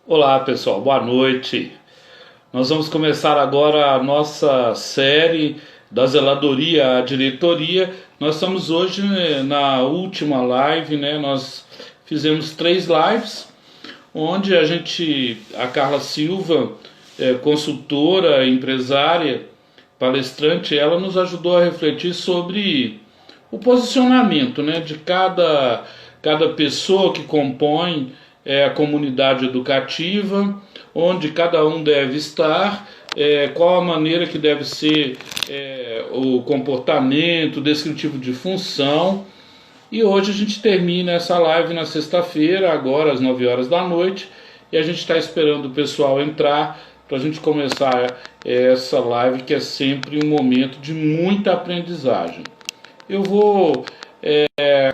Olá pessoal, boa noite. Nós vamos começar agora a nossa série da zeladoria à diretoria. Nós estamos hoje na última live, né? Nós fizemos 3 lives, onde a Carla Silva, consultora, empresária, palestrante, ela nos ajudou a refletir sobre o posicionamento, né, de cada pessoa que compõe a comunidade educativa, onde cada um deve estar, qual a maneira que deve ser o comportamento, o descritivo de função. E hoje a gente termina essa live na sexta-feira, agora às 9 horas da noite, e a gente está esperando o pessoal entrar para a gente começar essa live, que é sempre um momento de muita aprendizagem. Eu vou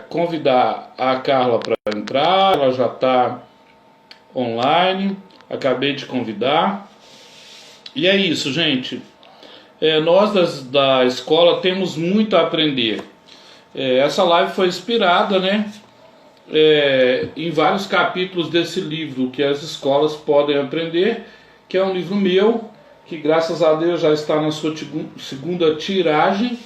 convidar a Carla para entrar, ela já está online, acabei de convidar. E é isso, gente. Nós da escola temos muito a aprender. Essa live foi inspirada, né, em vários capítulos desse livro que as escolas podem aprender, que é um livro meu, que graças a Deus já está na sua segunda tiragem,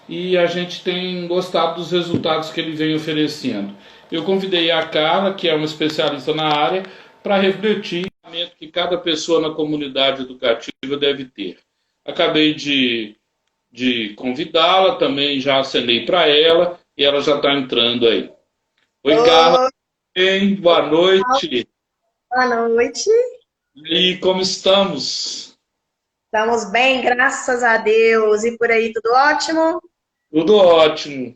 e a gente tem gostado dos resultados que ele vem oferecendo. Eu convidei a Carla, que é uma especialista na área, para refletir o pensamento que cada pessoa na comunidade educativa deve ter. Acabei de convidá-la, também já acenei para ela, e ela já está entrando aí. Oi, Carla, Oi, bem? Boa noite. boa noite. E como estamos? Estamos bem, graças a Deus. E por aí, tudo ótimo? Tudo ótimo.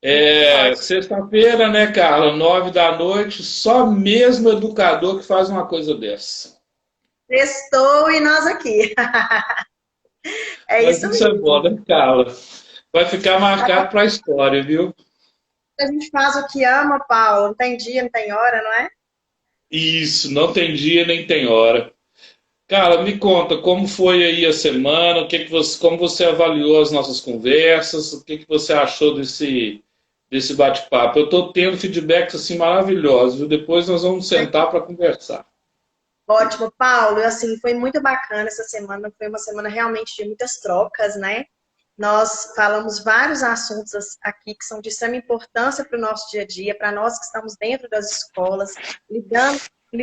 Ótimo. Sexta-feira, né, Carla? 9 da noite, só mesmo educador que faz uma coisa dessa. Sextou e nós aqui. É Mas isso isso é bom, mesmo. né, Carla? Vai ficar marcado para a história, viu? A gente faz o que ama, Paulo. Não tem dia, não tem hora, não é? Isso, não tem dia nem tem hora. Cara, me conta como foi aí a semana, como você avaliou as nossas conversas, o que você achou desse bate-papo. Eu estou tendo feedbacks assim maravilhosos, viu? Depois nós vamos sentar para conversar. Ótimo, Paulo. Assim, foi muito bacana essa semana. Foi uma semana realmente de muitas trocas, né? Nós falamos vários assuntos aqui que são de extrema importância para o nosso dia a dia, para nós que estamos dentro das escolas, lidando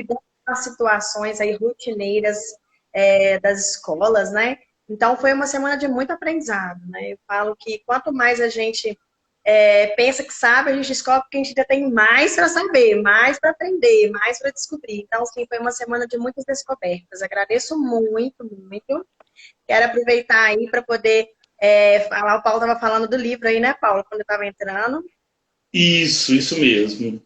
com as situações aí rotineiras das escolas, né? Então foi uma semana de muito aprendizado, né? Eu falo que quanto mais a gente pensa que sabe, a gente descobre que a gente ainda tem mais para saber, mais para aprender, mais para descobrir. Então, sim, foi uma semana de muitas descobertas. Agradeço muito, muito. Quero aproveitar aí para poder falar. O Paulo estava falando do livro aí, né, Paulo, quando eu estava entrando. Isso mesmo.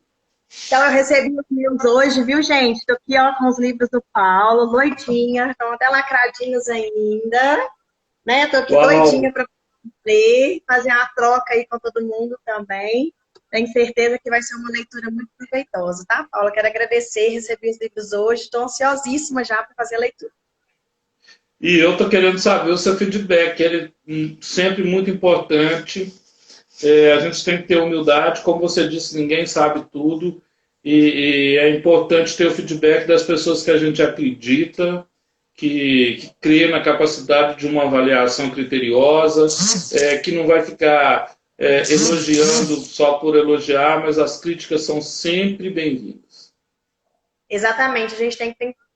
Então, eu recebi os meus hoje, viu, gente? Estou aqui ó, com os livros do Paulo, doidinha, estão até lacradinhos ainda, né? Estou aqui Uau! doidinha para ler, fazer uma troca aí com todo mundo também. Tenho certeza que vai ser uma leitura muito proveitosa, tá, Paulo? Quero agradecer, recebi os livros hoje, estou ansiosíssima já para fazer a leitura. E eu estou querendo saber o seu feedback, ele é sempre muito importante. A gente tem que ter humildade, como você disse, ninguém sabe tudo, e é importante ter o feedback das pessoas que a gente acredita, que crê na capacidade de uma avaliação criteriosa, que não vai ficar elogiando só por elogiar, mas as críticas são sempre bem-vindas. Exatamente, a gente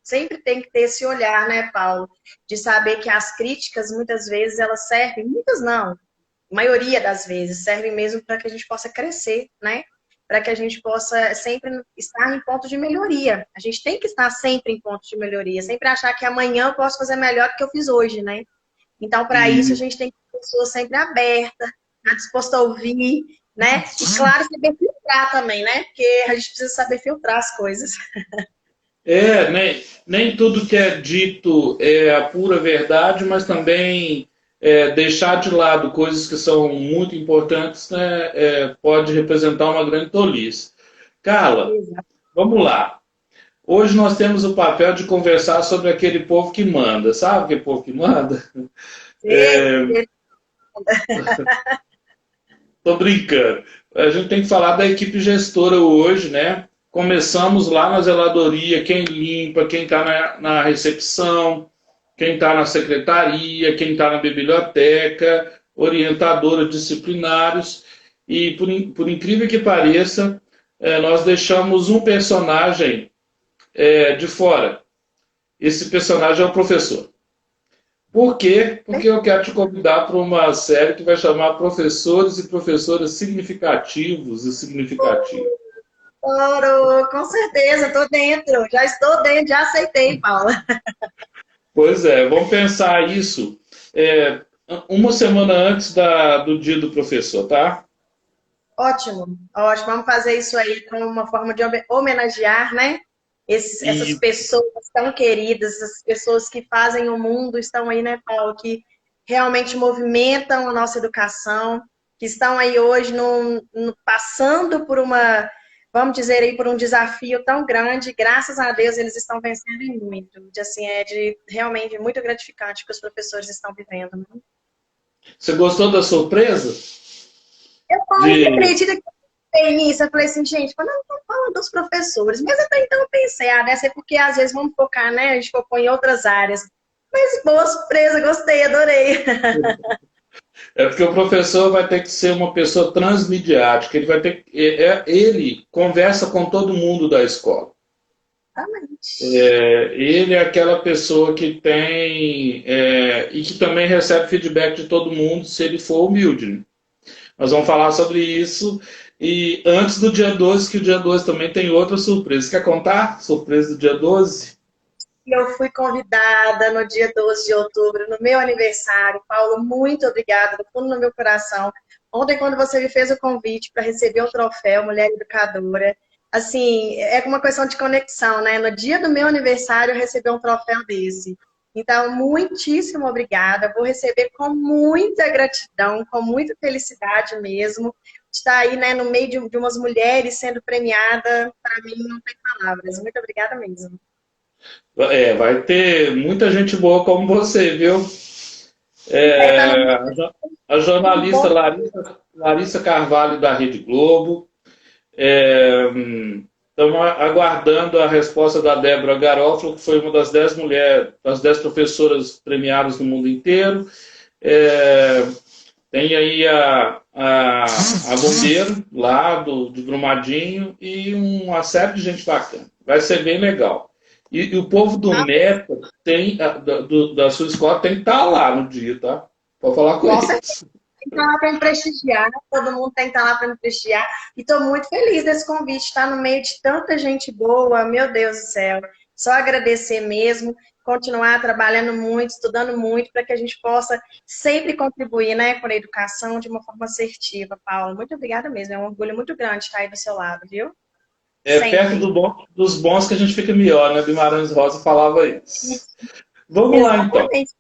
sempre tem que ter esse olhar, né, Paulo? De saber que as críticas, muitas vezes, elas servem, muitas não, a maioria das vezes, servem mesmo para que a gente possa crescer, né? Para que a gente possa sempre estar em ponto de melhoria. A gente tem que estar sempre em ponto de melhoria, sempre achar que amanhã eu posso fazer melhor do que eu fiz hoje, né? Então, para isso, a E gente tem que ter pessoas sempre abertas, disposta a ouvir, né? E, claro, saber filtrar também, né? Porque a gente precisa saber filtrar as coisas. nem tudo que é dito é a pura verdade, mas também deixar de lado coisas que são muito importantes, né, pode representar uma grande tolice. Carla, vamos lá. Hoje nós temos o papel de conversar sobre aquele povo que manda. Sabe aquele povo que manda? Tô brincando. A gente tem que falar da equipe gestora hoje, né? começamos lá na zeladoria, quem limpa, quem está na recepção, quem está na secretaria, quem está na biblioteca, orientadores disciplinares, e por incrível que pareça, nós deixamos um personagem de fora. Esse personagem é o professor. Por quê? Porque eu quero te convidar para uma série que vai chamar Professores e Professoras Significativos e Significativas. Claro, com certeza, estou dentro. Já estou dentro, já aceitei, Paula. Pois é, vamos pensar isso uma semana antes do dia do professor, tá? Ótimo, ótimo. Vamos fazer isso aí como uma forma de homenagear, né? Essas E pessoas tão queridas, essas pessoas que fazem o mundo, estão aí, né, Paulo, que realmente movimentam a nossa educação, que estão aí hoje passando por vamos dizer aí, por um desafio tão grande. Graças a Deus eles estão vencendo em muito. Assim, realmente muito gratificante que os professores estão vivendo, né? você gostou da surpresa? Eu falo, você De... acredita que eu pensei nisso? Eu falei assim, gente, quando eu não falo dos professores, mas até então eu pensei, deve ser porque às vezes vamos focar, né? A gente focou em outras áreas. Mas boa surpresa, gostei, adorei. É porque o professor vai ter que ser uma pessoa transmediática, ele vai ter ele conversa com todo mundo da escola. Exatamente. Ele é aquela pessoa que tem e que também recebe feedback de todo mundo se ele for humilde, né? Nós vamos falar sobre isso e antes do dia 12, que o dia 12 também tem outra surpresa. Quer contar? Surpresa do dia 12? Eu fui convidada no dia 12 de outubro, no meu aniversário. Paulo, muito obrigada, do fundo do meu coração. Ontem, quando você me fez o convite para receber o troféu Mulher Educadora, assim, é uma questão de conexão, né? No dia do meu aniversário, eu recebi um troféu desse. Então, muitíssimo obrigada. Vou receber com muita gratidão, com muita felicidade mesmo. Estar aí, né, no meio de umas mulheres sendo premiada, para mim não tem palavras. Muito obrigada mesmo. Vai ter muita gente boa como você, viu? Tá no É, meio a muito jornalista bom. Larissa Carvalho, da Rede Globo. Estamos aguardando a resposta da Débora Garofalo, que foi uma das 10 mulheres, das 10 professoras premiadas no mundo inteiro. É, tem aí a Bombeiro, lá de Brumadinho, e uma série de gente bacana. Vai ser bem legal. E o povo do Meta da sua escola tem que estar lá no dia, tá? Pode falar com Com certeza. eles. Tem que estar lá para me prestigiar, todo mundo tem que estar lá para me prestigiar. E estou muito feliz desse convite, estar no meio de tanta gente boa, meu Deus do céu. Só agradecer mesmo, continuar trabalhando muito, estudando muito, para que a gente possa sempre contribuir, né, com a educação de uma forma assertiva, Paulo. Muito obrigada mesmo, é um orgulho muito grande estar aí do seu lado, viu? Perto Sempre. dos bons que a gente fica melhor, né? Guimarães Rosa falava isso. Vamos lá, então. Exatamente.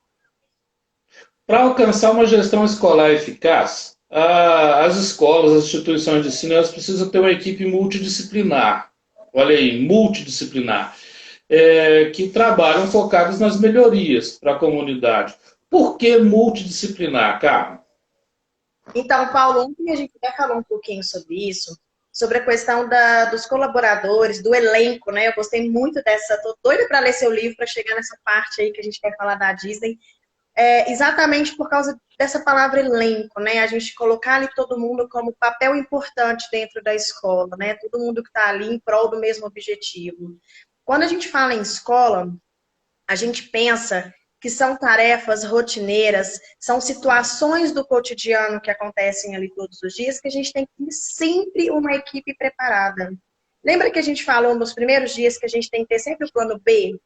Para alcançar uma gestão escolar eficaz, as escolas, as instituições de ensino, elas precisam ter uma equipe multidisciplinar. Olha aí, multidisciplinar. Que trabalham focados nas melhorias para a comunidade. Por que multidisciplinar, Carmen? Então, Paulo, ontem a gente até falou um pouquinho sobre isso, sobre a questão dos colaboradores, do elenco, né? Eu gostei muito dessa, tô doida para ler seu livro, para chegar nessa parte aí que a gente vai falar da Disney, exatamente por causa dessa palavra elenco, né? A gente colocar ali todo mundo como papel importante dentro da escola, né? Todo mundo que está ali em prol do mesmo objetivo. Quando a gente fala em escola, a gente pensa que são tarefas rotineiras, são situações do cotidiano que acontecem ali todos os dias, que a gente tem que ter sempre uma equipe preparada. Lembra que a gente falou nos primeiros dias que a gente tem que ter sempre o plano B?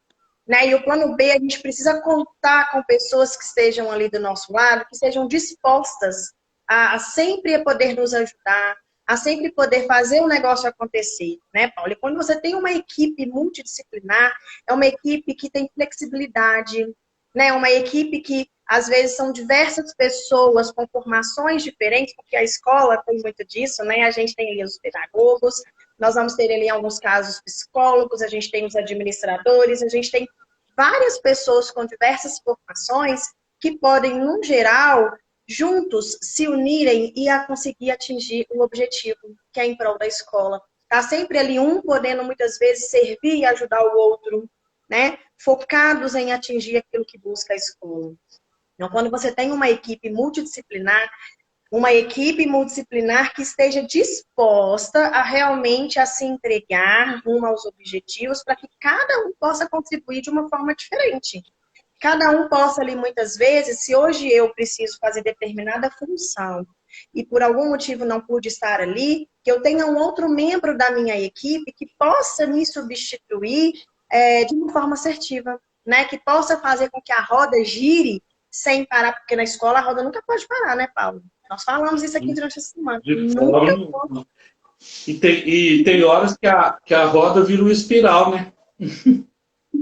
Né? E o plano B, a gente precisa contar com pessoas que estejam ali do nosso lado, que estejam dispostas a sempre poder nos ajudar, a sempre poder fazer o negócio acontecer, né, Paulo? E quando você tem uma equipe multidisciplinar, é uma equipe que tem flexibilidade, né? Uma equipe que, às vezes, são diversas pessoas com formações diferentes, porque a escola tem muito disso, né? A gente tem ali os pedagogos, nós vamos ter ali, em alguns casos, psicólogos, a gente tem os administradores, a gente tem várias pessoas com diversas formações que podem, no geral, juntos se unirem e a conseguir atingir o objetivo que é em prol da escola. Tá sempre ali um podendo muitas vezes servir e ajudar o outro, né? Focados em atingir aquilo que busca a escola. Então, quando você tem uma equipe multidisciplinar que esteja disposta a realmente a se entregar rumo aos objetivos para que cada um possa contribuir de uma forma diferente. Cada um possa ali, muitas vezes, se hoje eu preciso fazer determinada função e por algum motivo não pude estar ali, que eu tenha um outro membro da minha equipe que possa me substituir de uma forma assertiva, né? Que possa fazer com que a roda gire sem parar, porque na escola a roda nunca pode parar, né, Paulo? Nós falamos isso aqui durante a semana. De Nunca pode. forma. E tem horas que a roda vira uma espiral, né?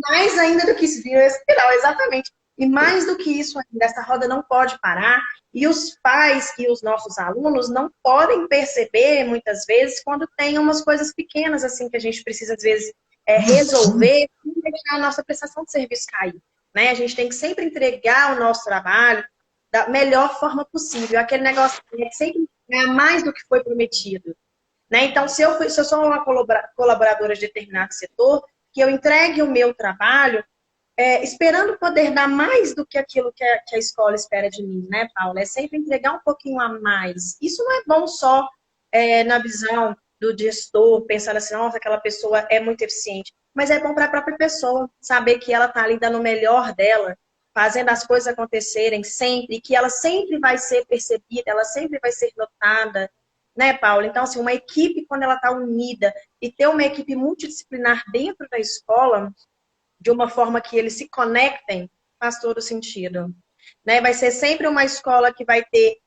Mais ainda do que isso, vira espiral, exatamente. E mais do que isso ainda, essa roda não pode parar. E os pais e os nossos alunos não podem perceber, muitas vezes, quando tem umas coisas pequenas assim que a gente precisa, às vezes, resolver e deixar a nossa prestação de serviço cair. Né? A gente tem que sempre entregar o nosso trabalho da melhor forma possível. Aquele negócio é sempre ganhar mais do que foi prometido. Né? Então, se eu sou uma colaboradora de determinado setor, que eu entregue o meu trabalho esperando poder dar mais do que aquilo que a escola espera de mim, né, Paula? É sempre entregar um pouquinho a mais. Isso não é bom só na visão do gestor, pensar assim, nossa, aquela pessoa é muito eficiente. Mas é bom para a própria pessoa saber que ela está ali dando o melhor dela, fazendo as coisas acontecerem sempre, que ela sempre vai ser percebida, ela sempre vai ser notada, né, Paula? Então, assim, uma equipe, quando ela está unida, e ter uma equipe multidisciplinar dentro da escola, de uma forma que eles se conectem, faz todo sentido. Né? Vai ser sempre uma escola que vai ter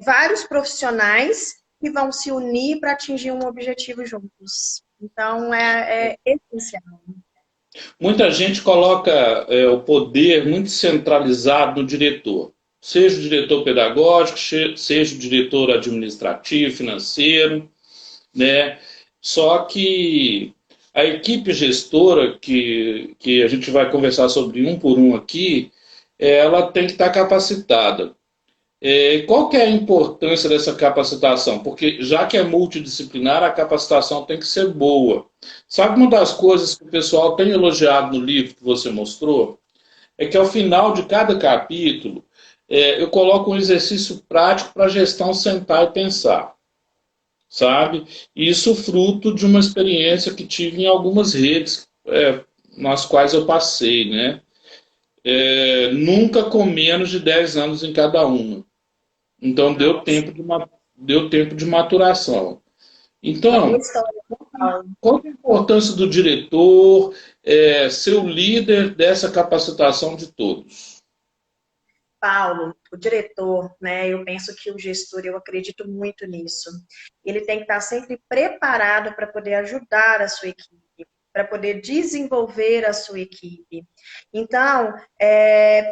vários profissionais que vão se unir para atingir um objetivo juntos. Então, é essencial. Muita gente coloca o poder muito centralizado no diretor. Seja o diretor pedagógico, seja o diretor administrativo, financeiro, né? Só que a equipe gestora, que a gente vai conversar sobre um por um aqui, ela tem que estar capacitada. Qual que é a importância dessa capacitação? Porque já que é multidisciplinar, a capacitação tem que ser boa. Sabe uma das coisas que o pessoal tem elogiado no livro que você mostrou? É que ao final de cada capítulo, eu coloco um exercício prático para a gestão sentar e pensar, sabe? Isso fruto de uma experiência que tive em algumas redes nas quais eu passei, né? Nunca com menos de 10 anos em cada uma. Então deu tempo de maturação. Uma boa Então, história. qual é a importância do diretor ser o líder dessa capacitação de todos? Paulo, o diretor, né? Eu penso que o gestor, eu acredito muito nisso. Ele tem que estar sempre preparado para poder ajudar a sua equipe, para poder desenvolver a sua equipe. Então,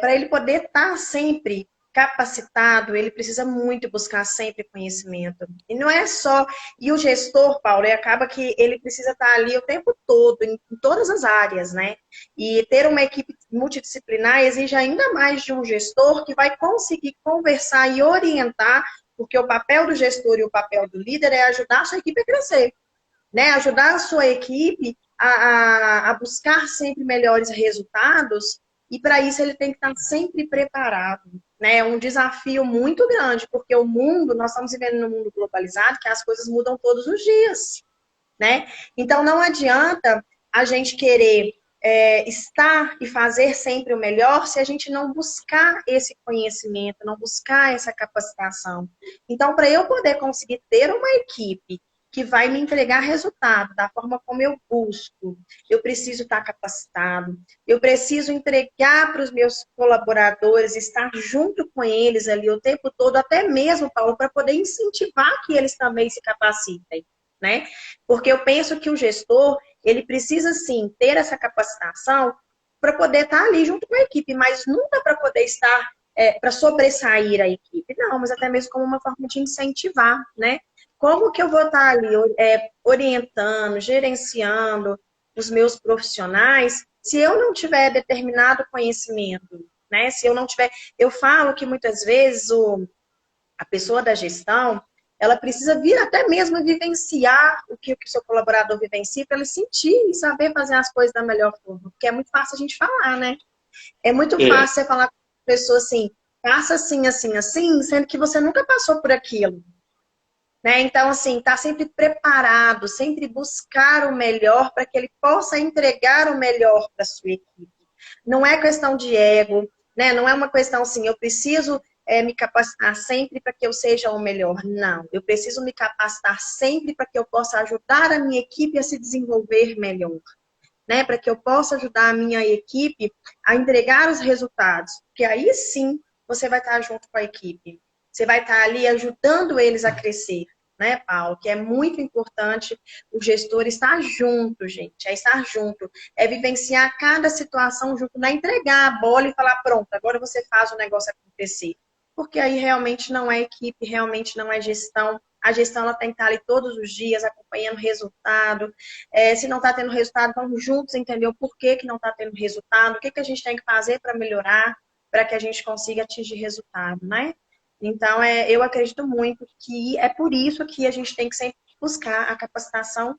para ele poder estar sempre capacitado, ele precisa muito buscar sempre conhecimento. E não é só. E o gestor, Paulo, acaba que ele precisa estar ali o tempo todo, em todas as áreas, né? E ter uma equipe multidisciplinar exige ainda mais de um gestor que vai conseguir conversar e orientar, porque o papel do gestor e o papel do líder é ajudar a sua equipe a crescer, né? Ajudar a sua equipe a buscar sempre melhores resultados, e para isso ele tem que estar sempre preparado. Né? É um desafio muito grande, porque o mundo, nós estamos vivendo num mundo globalizado, que as coisas mudam todos os dias. Né? Então não adianta a gente querer estar e fazer sempre o melhor se a gente não buscar esse conhecimento, não buscar essa capacitação. Então, para eu poder conseguir ter uma equipe que vai me entregar resultado da forma como eu busco, eu preciso estar capacitado, eu preciso entregar para os meus colaboradores, estar junto com eles ali o tempo todo, até mesmo, Paulo, para poder incentivar que eles também se capacitem. Né? Porque eu penso que o gestor, ele precisa sim ter essa capacitação para poder estar ali junto com a equipe, mas nunca para poder estar, para sobressair a equipe, não, mas até mesmo como uma forma de incentivar, né? Como que eu vou estar ali orientando, gerenciando os meus profissionais se eu não tiver determinado conhecimento, né? Se eu não tiver, eu falo que muitas vezes a pessoa da gestão, ela precisa vir até mesmo vivenciar o que o seu colaborador vivencia, para ele sentir e saber fazer as coisas da melhor forma. Porque é muito fácil a gente falar, né? É muito É, fácil você falar com a pessoa assim, faça assim, assim, assim, sendo que você nunca passou por aquilo. Né? Então, assim, tá sempre preparado, sempre buscar o melhor para que ele possa entregar o melhor para sua equipe. Não é questão de ego, né? Não é uma questão assim, eu preciso me capacitar sempre para que eu seja o melhor. Não, eu preciso me capacitar sempre para que eu possa ajudar a minha equipe a se desenvolver melhor. Né, para que eu possa ajudar a minha equipe a entregar os resultados. Porque aí sim você vai estar junto com a equipe. Você vai estar ali ajudando eles a crescer, né, Paulo? Que é muito importante o gestor estar junto, gente. É estar junto. É vivenciar cada situação junto, não é entregar a bola e falar, pronto, agora você faz o negócio acontecer. Porque aí realmente não é equipe, realmente não é gestão. A gestão ela tem que estar ali todos os dias, acompanhando o resultado. Se não está tendo resultado, vamos juntos entender o porquê que não está tendo resultado, o que, que a gente tem que fazer para melhorar, para que a gente consiga atingir resultado, né? Então, eu acredito muito que é por isso que a gente tem que sempre buscar a capacitação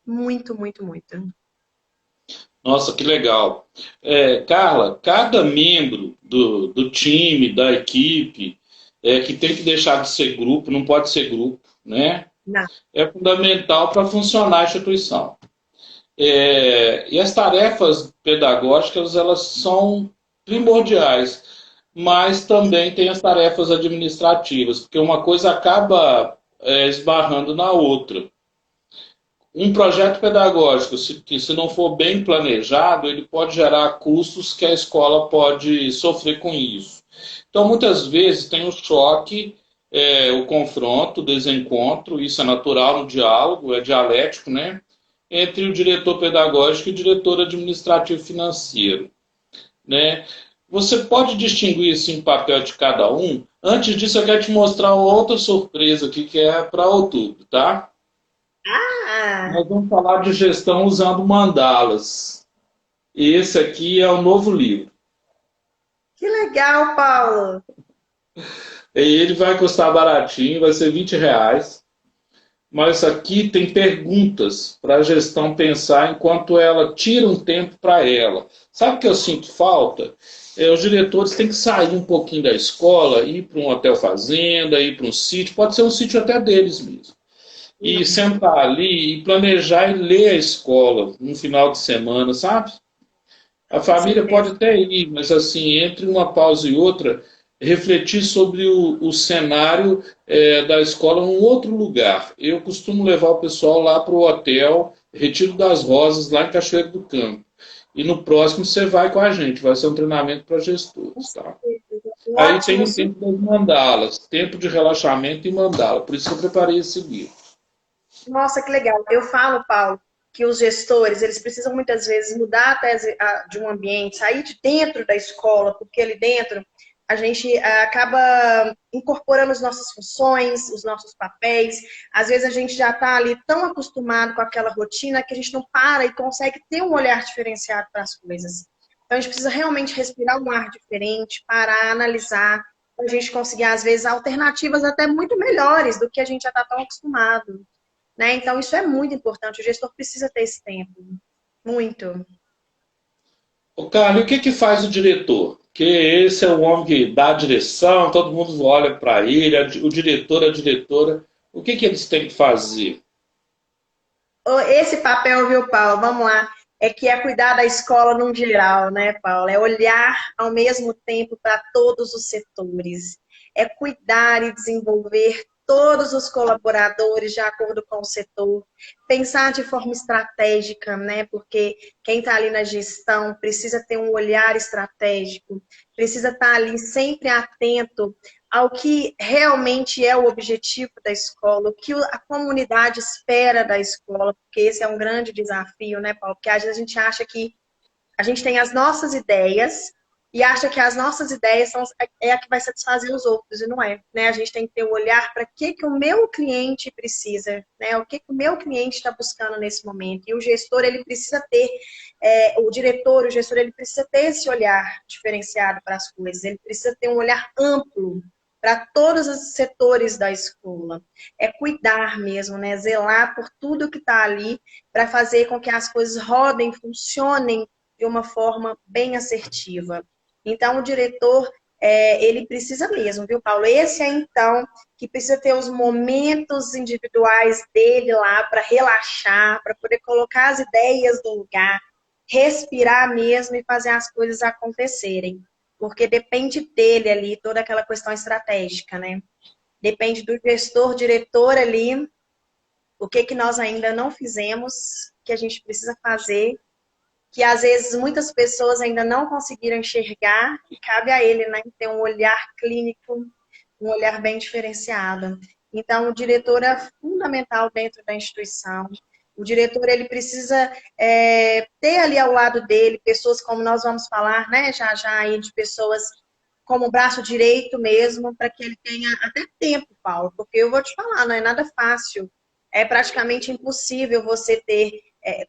muito, muito, muito. nossa, que legal. Carla, cada membro do time, da equipe, que tem que deixar de ser grupo, não pode ser grupo, né? Não. É fundamental para funcionar a instituição. E as tarefas pedagógicas, elas são primordiais, mas também tem as tarefas administrativas, porque uma coisa acaba esbarrando na outra. Um projeto pedagógico, que se não for bem planejado, ele pode gerar custos que a escola pode sofrer com isso. Então, muitas vezes tem o choque, o confronto, o desencontro, isso é natural no diálogo, é dialético, né? Entre o diretor pedagógico e o diretor administrativo financeiro, né? Você pode distinguir assim, o papel de cada um? Antes disso, eu quero te mostrar uma outra surpresa aqui, que é para outubro, tá? Ah, Nós vamos falar de gestão usando mandalas. E esse aqui é o novo livro. que legal, Paulo. E ele vai custar baratinho, vai ser R$ 20. Mas aqui tem perguntas para a gestão pensar enquanto ela tira um tempo para ela. Sabe o que eu sinto falta? Os diretores têm que sair um pouquinho da escola, ir para um hotel fazenda, ir para um sítio, pode ser um sítio até deles mesmo. E sentar ali e planejar e ler a escola no final de semana, sabe? A Com família pode certeza. até ir, mas assim, entre uma pausa e outra, refletir sobre o cenário da escola num outro lugar. Eu costumo levar o pessoal lá para o hotel Retiro das Rosas, lá em Cachoeiro do Campo. E no próximo você vai com a gente, vai ser um treinamento para Com gestores. Tá? certeza. Aí tem Ótimo. o tempo das mandalas, tempo de relaxamento e mandala. Por isso que eu preparei esse livro. Nossa, que legal. Eu falo, Paulo, que os gestores, eles precisam muitas vezes mudar até de um ambiente, sair de dentro da escola, porque ali dentro a gente acaba incorporando as nossas funções, os nossos papéis. Às vezes a gente já está ali tão acostumado com aquela rotina que a gente não para e consegue ter um olhar diferenciado para as coisas. Então a gente precisa realmente respirar um ar diferente, parar, analisar, para a gente conseguir, às vezes, alternativas até muito melhores do que a gente já está tão acostumado. Né? Então, isso é muito importante. O gestor precisa ter esse tempo. Muito. O Carlos, o que que faz o diretor? Que esse é o homem que dá a direção, todo mundo olha para ele, o diretor, a diretora. O que que eles têm que fazer? Esse papel, viu, Paulo? Vamos lá. É que é cuidar da escola num geral, né, Paulo? É olhar ao mesmo tempo para todos os setores. É cuidar e desenvolver todos os colaboradores de acordo com o setor. Pensar de forma estratégica, né? Porque quem está ali na gestão precisa ter um olhar estratégico, precisa estar ali sempre atento ao que realmente é o objetivo da escola, o que a comunidade espera da escola, porque esse é um grande desafio, né, Paulo? Porque às vezes a gente acha que a gente tem as nossas ideias e acha que as nossas ideias é a que vai satisfazer os outros, e não é, né? A gente tem que ter um olhar para que o meu cliente precisa, né? O que o meu cliente está buscando nesse momento. E o gestor, ele precisa ter, o diretor, o gestor, ele precisa ter esse olhar diferenciado para as coisas, ele precisa ter um olhar amplo para todos os setores da escola. É cuidar mesmo, né? Zelar por tudo que está ali para fazer com que as coisas rodem, funcionem de uma forma bem assertiva. Então, o diretor, ele precisa mesmo, viu, Paulo? Esse é, então, que precisa ter os momentos individuais dele lá para relaxar, para poder colocar as ideias no lugar, respirar mesmo e fazer as coisas acontecerem. Porque depende dele ali, toda aquela questão estratégica, né? Depende do gestor, diretor ali, o que nós ainda não fizemos, que a gente precisa fazer, que às vezes muitas pessoas ainda não conseguiram enxergar, e cabe a ele, né, ter um olhar clínico, um olhar bem diferenciado. Então, o diretor é fundamental dentro da instituição. O diretor, ele precisa ter ali ao lado dele pessoas como nós vamos falar, né, já aí de pessoas como braço direito mesmo, para que ele tenha até tempo, Paulo, porque eu vou te falar, não é nada fácil. É praticamente impossível você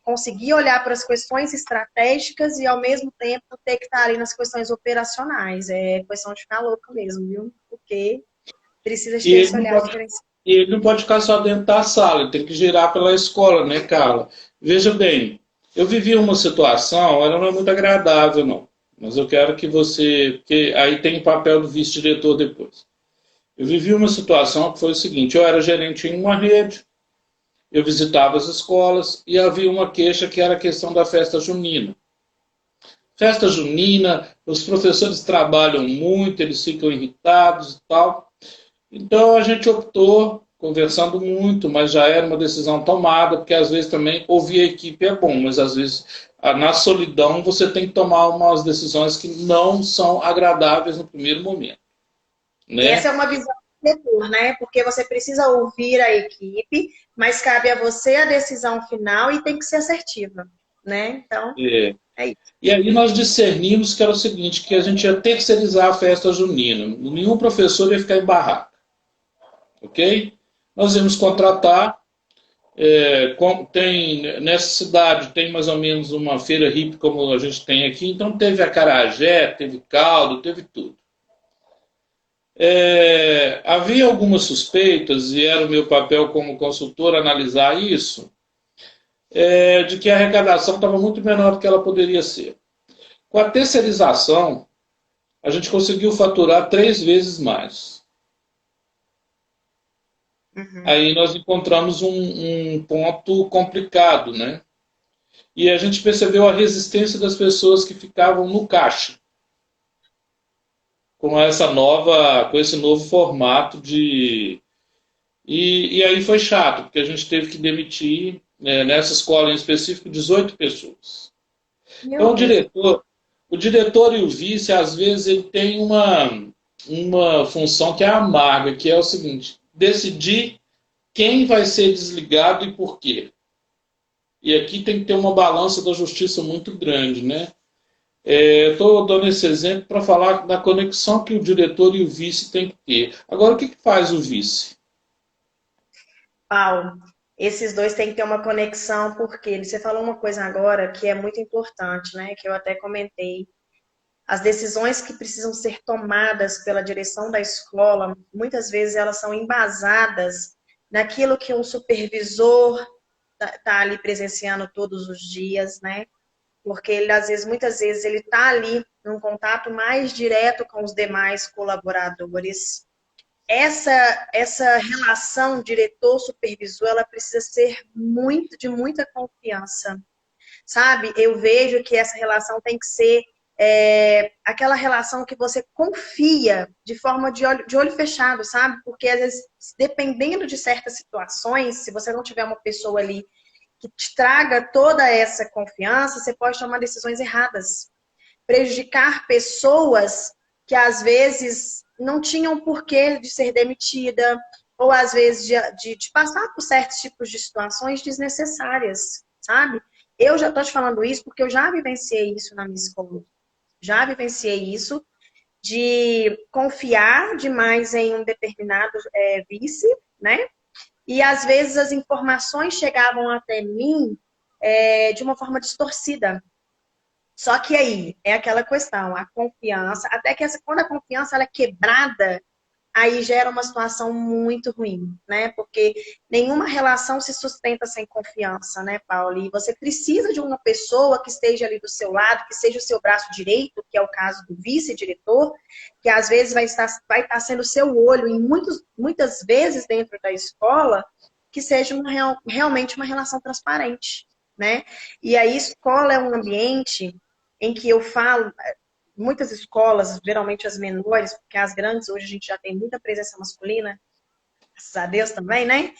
conseguir olhar para as questões estratégicas e, ao mesmo tempo, ter que estar ali nas questões operacionais. É questão de ficar louco mesmo, viu? Porque precisa E ter ele esse não olhar pode, diferenciado. e ele não pode ficar só dentro da sala, ele tem que girar pela escola, né, Carla? Veja bem, eu vivi uma situação, ela não é muito agradável, não. Mas eu quero que você. Porque aí tem o papel do vice-diretor depois. Eu vivi uma situação que foi o seguinte: eu era gerente em uma rede, eu visitava as escolas e havia uma queixa que era a questão da festa junina. Festa junina, os professores trabalham muito, eles ficam irritados e tal. Então a gente optou, conversando muito, mas já era uma decisão tomada, porque às vezes também ouvir a equipe é bom, mas às vezes na solidão você tem que tomar umas decisões que não são agradáveis no primeiro momento, Essa né? é uma visão do setor, né? Porque você precisa ouvir a equipe, mas cabe a você a decisão final e tem que ser assertiva, né? Então, É. é isso. E aí nós discernimos que era o seguinte, que a gente ia terceirizar a festa junina. Nenhum professor ia ficar em barraca, ok? Nós íamos contratar, tem, nessa cidade tem mais ou menos uma feira hippie como a gente tem aqui, então teve acarajé, teve caldo, teve tudo. Havia algumas suspeitas, e era o meu papel como consultor analisar isso, de que a arrecadação estava muito menor do que ela poderia ser. Com a terceirização, a gente conseguiu faturar 3 vezes mais. Uhum. Aí nós encontramos um ponto complicado, né? E a gente percebeu a resistência das pessoas que ficavam no caixa com esse novo formato de. E aí foi chato, porque a gente teve que demitir, nessa escola em específico, 18 pessoas. Meu Então Deus. o diretor e o vice, às vezes, ele tem uma função que é amarga, que é o seguinte: decidir quem vai ser desligado e por quê. E aqui tem que ter uma balança da justiça muito grande, né? Eu estou dando esse exemplo para falar da conexão que o diretor e o vice têm que ter. Agora, o que faz o vice? Paulo, esses dois têm que ter uma conexão, porque você falou uma coisa agora que é muito importante, né? Que eu até comentei. As decisões que precisam ser tomadas pela direção da escola, muitas vezes elas são embasadas naquilo que um supervisor está ali presenciando todos os dias, né? Porque ele, às vezes, muitas vezes, ele está ali num contato mais direto com os demais colaboradores. Essa relação diretor-supervisor, ela precisa ser de muita confiança, sabe? Eu vejo que essa relação tem que ser aquela relação que você confia de forma de olho fechado, sabe? Porque, às vezes, dependendo de certas situações, se você não tiver uma pessoa ali que te traga toda essa confiança, você pode tomar decisões erradas, prejudicar pessoas que às vezes não tinham porquê de ser demitida, ou às vezes de passar por certos tipos de situações desnecessárias, sabe? Eu já estou te falando isso porque eu já vivenciei isso na minha escola. Já vivenciei isso de confiar demais em um determinado vice, né? E às vezes as informações chegavam até mim de uma forma distorcida. Só que aí é aquela questão, a confiança, até que quando a confiança ela é quebrada, aí gera uma situação muito ruim, né? Porque nenhuma relação se sustenta sem confiança, né, Paulo? E você precisa de uma pessoa que esteja ali do seu lado, que seja o seu braço direito, que é o caso do vice-diretor, que às vezes vai estar sendo o seu olho, e muitas vezes dentro da escola, que seja realmente uma relação transparente, né? E a escola é um ambiente em que eu falo, muitas escolas, geralmente as menores, porque as grandes hoje a gente já tem muita presença masculina, graças a Deus também, né?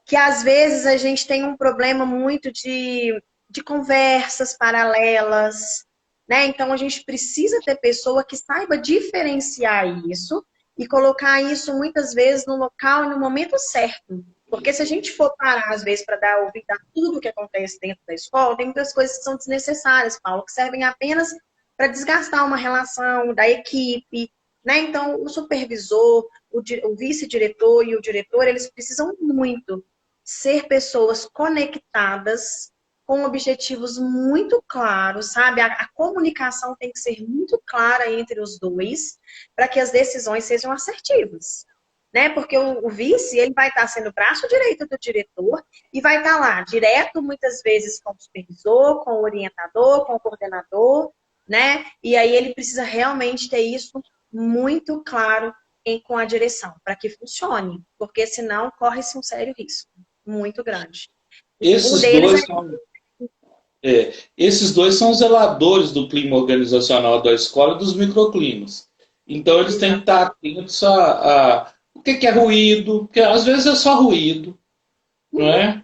Que às vezes a gente tem um problema muito de conversas paralelas, né? Então a gente precisa ter pessoa que saiba diferenciar isso e colocar isso muitas vezes no local e no momento certo. Porque se a gente for parar, às vezes, para dar ouvido a tudo que acontece dentro da escola, tem muitas coisas que são desnecessárias, Paulo, que servem apenas para desgastar uma relação da equipe, né? Então, o supervisor, o vice-diretor e o diretor, eles precisam muito ser pessoas conectadas com objetivos muito claros, sabe? A comunicação tem que ser muito clara entre os dois para que as decisões sejam assertivas, né? Porque o vice, ele vai estar sendo o braço direito do diretor e vai estar lá direto, muitas vezes, com o supervisor, com o orientador, com o coordenador, né? E aí ele precisa realmente ter isso muito claro com a direção, para que funcione, porque senão corre-se um sério risco, muito grande. Um Esses deles é... dois são, esses dois são zeladores do clima organizacional da escola e dos microclimas. Então, eles têm que estar atentos a o que é ruído, porque às vezes é só ruído, não é?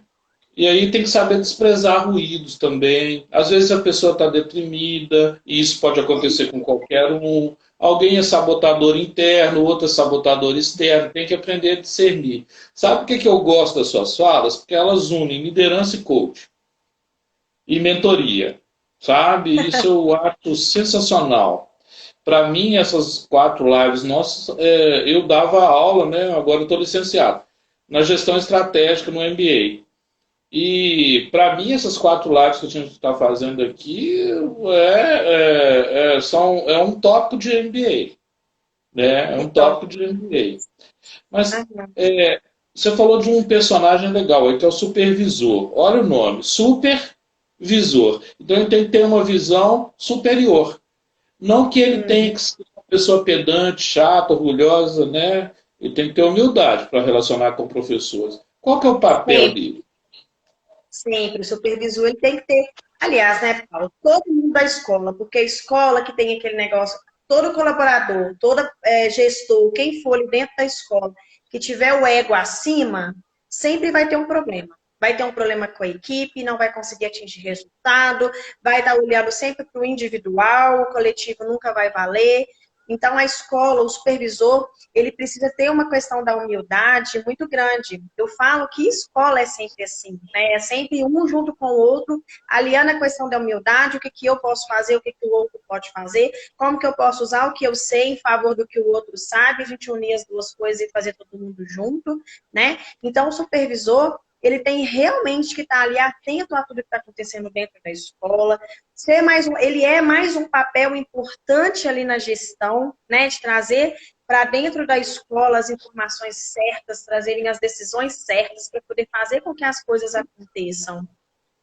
E aí tem que saber desprezar ruídos também. Às vezes a pessoa está deprimida, e isso pode acontecer com qualquer um. Alguém é sabotador interno, outro é sabotador externo. Tem que aprender a discernir. Sabe por que eu gosto das suas falas? Porque elas unem liderança e coach. E mentoria. Sabe? Isso eu acho sensacional. Para mim, essas 4 lives nossas, eu dava aula, né? Agora eu estou licenciado, na gestão estratégica no MBA. E, para mim, essas 4 lives que a gente está fazendo aqui é um tópico de MBA. Né? É Que um top. tópico de MBA. Mas você falou de um personagem legal aí, que é o supervisor. Olha o nome, supervisor. Então ele tem que ter uma visão superior. Não que ele tenha que ser uma pessoa pedante, chata, orgulhosa, né? Ele tem que ter humildade para relacionar com professores. Qual que é o papel Sempre, dele? sempre. O supervisor ele tem que ter. Aliás, né, Paulo? Todo mundo da escola, porque a escola que tem aquele negócio, todo colaborador, todo gestor, quem for ali dentro da escola, que tiver o ego acima, sempre vai ter um problema. Vai ter um problema com a equipe, não vai conseguir atingir resultado, vai estar olhando sempre para o individual, o coletivo nunca vai valer. Então, a escola, o supervisor, ele precisa ter uma questão da humildade muito grande. Eu falo que escola é sempre assim, né? É sempre um junto com o outro, aliando a questão da humildade, o que, que eu posso fazer, o que, que o outro pode fazer, como que eu posso usar o que eu sei em favor do que o outro sabe, a gente unir as duas coisas e fazer todo mundo junto, né? Então, o supervisor, ele tem realmente que estar ali atento a tudo que está acontecendo dentro da escola. Ele é mais um papel importante ali na gestão, né? De trazer para dentro da escola as informações certas, trazerem as decisões certas para poder fazer com que as coisas aconteçam,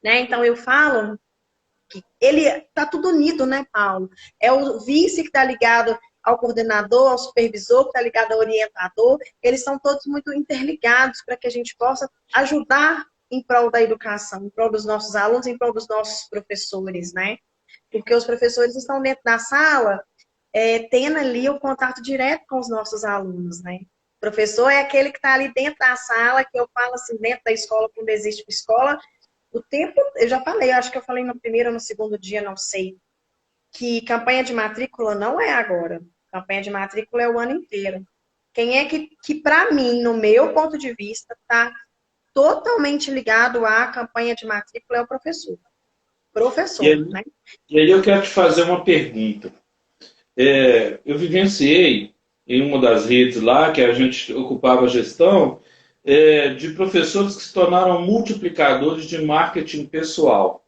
né? Então eu falo que ele está tudo unido, né, Paulo? É o vice que está ligado ao coordenador, ao supervisor, que está ligado ao orientador. Eles são todos muito interligados para que a gente possa ajudar em prol da educação, em prol dos nossos alunos, em prol dos nossos professores, né? Porque os professores estão dentro da sala, tendo ali o contato direto com os nossos alunos, né? O professor é aquele que está ali dentro da sala, que eu falo assim, dentro da escola, quando existe escola, o tempo, eu já falei, acho que eu falei no primeiro ou no segundo dia, não sei, que campanha de matrícula não é agora. Campanha de matrícula é o ano inteiro. Quem é que para mim, no meu ponto de vista, está totalmente ligado à campanha de matrícula é o professor. E Professor, aí, né? e aí eu quero te fazer uma pergunta. Eu vivenciei em uma das redes lá, que a gente ocupava a gestão, de professores que se tornaram multiplicadores de marketing pessoal.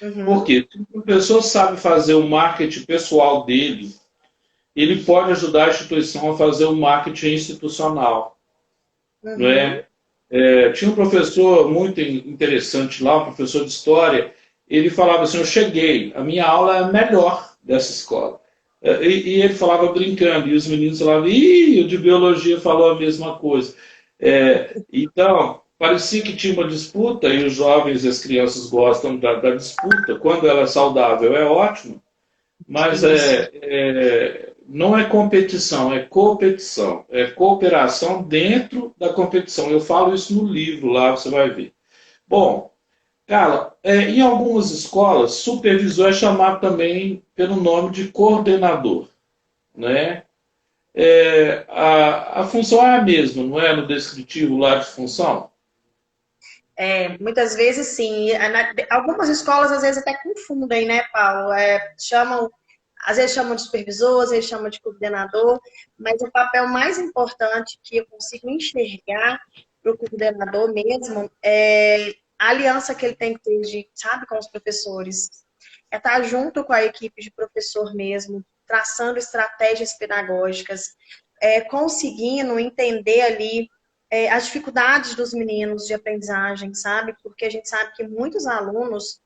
Por Uhum. quê? Se o professor sabe fazer o marketing pessoal dele, ele pode ajudar a instituição a fazer o marketing institucional, não Uhum. é? Tinha um professor muito interessante lá, um professor de história, ele falava assim, eu cheguei, a minha aula é a melhor dessa escola. E ele falava brincando, e os meninos falavam, ih, o de biologia falou a mesma coisa. Então, parecia que tinha uma disputa, e os jovens e as crianças gostam da disputa, quando ela é saudável é ótimo, mas Isso. não é competição, é competição. É cooperação dentro da competição. Eu falo isso no livro lá, você vai ver. Bom, Carla, em algumas escolas, supervisor é chamado também pelo nome de coordenador, né? A função é a mesma, não é? No descritivo lá de função? Muitas vezes sim. Algumas escolas às vezes até confundem, né, Paulo? Às vezes chamam de supervisor, às vezes chamam de coordenador, mas o papel mais importante que eu consigo enxergar para o coordenador mesmo é a aliança que ele tem que ter, sabe, com os professores. É estar junto com a equipe de professor mesmo, traçando estratégias pedagógicas, conseguindo entender ali as dificuldades dos meninos de aprendizagem, sabe? Porque a gente sabe que muitos alunos,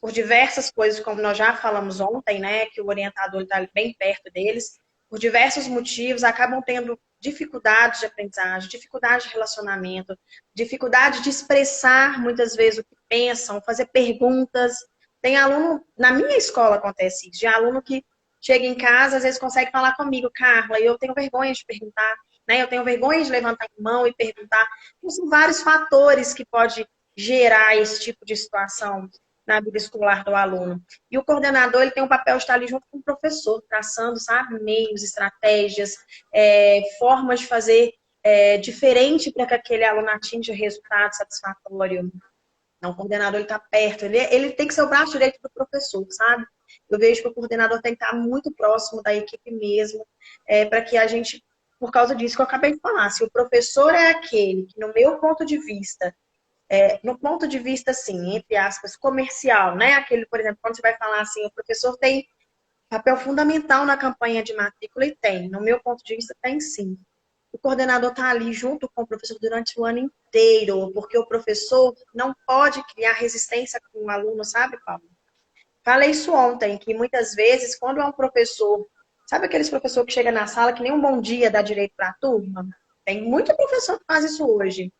por diversas coisas, como nós já falamos ontem, né, que o orientador está bem perto deles, por diversos motivos, acabam tendo dificuldades de aprendizagem, dificuldade de relacionamento, dificuldade de expressar muitas vezes o que pensam, fazer perguntas. Tem aluno, na minha escola acontece isso, de aluno que chega em casa, às vezes consegue falar comigo, Carla, e eu tenho vergonha de perguntar, né? Eu tenho vergonha de levantar a mão e perguntar. Então, são vários fatores que pode gerar esse tipo de situação na vida escolar do aluno. E o coordenador, ele tem um papel de estar ali junto com o professor, traçando, sabe, meios, estratégias, formas de fazer diferente para que aquele aluno atinja resultado satisfatório. Então, o coordenador ele está perto, ele tem que ser o braço direito do professor, sabe? Eu vejo que o coordenador tem que estar muito próximo da equipe mesmo, para que a gente, por causa disso que eu acabei de falar, se o professor é aquele que, no meu ponto de vista, no ponto de vista, assim, entre aspas, comercial, né? Aquele, por exemplo, quando você vai falar assim, o professor tem papel fundamental na campanha de matrícula e tem. No meu ponto de vista, tem sim. O coordenador está ali junto com o professor durante o ano inteiro, porque o professor não pode criar resistência com o aluno, sabe, Paulo? Falei isso ontem, que muitas vezes, quando é um professor, sabe aqueles professor que chega na sala que nem um bom dia dá direito para a turma? Tem muito professor que faz isso hoje.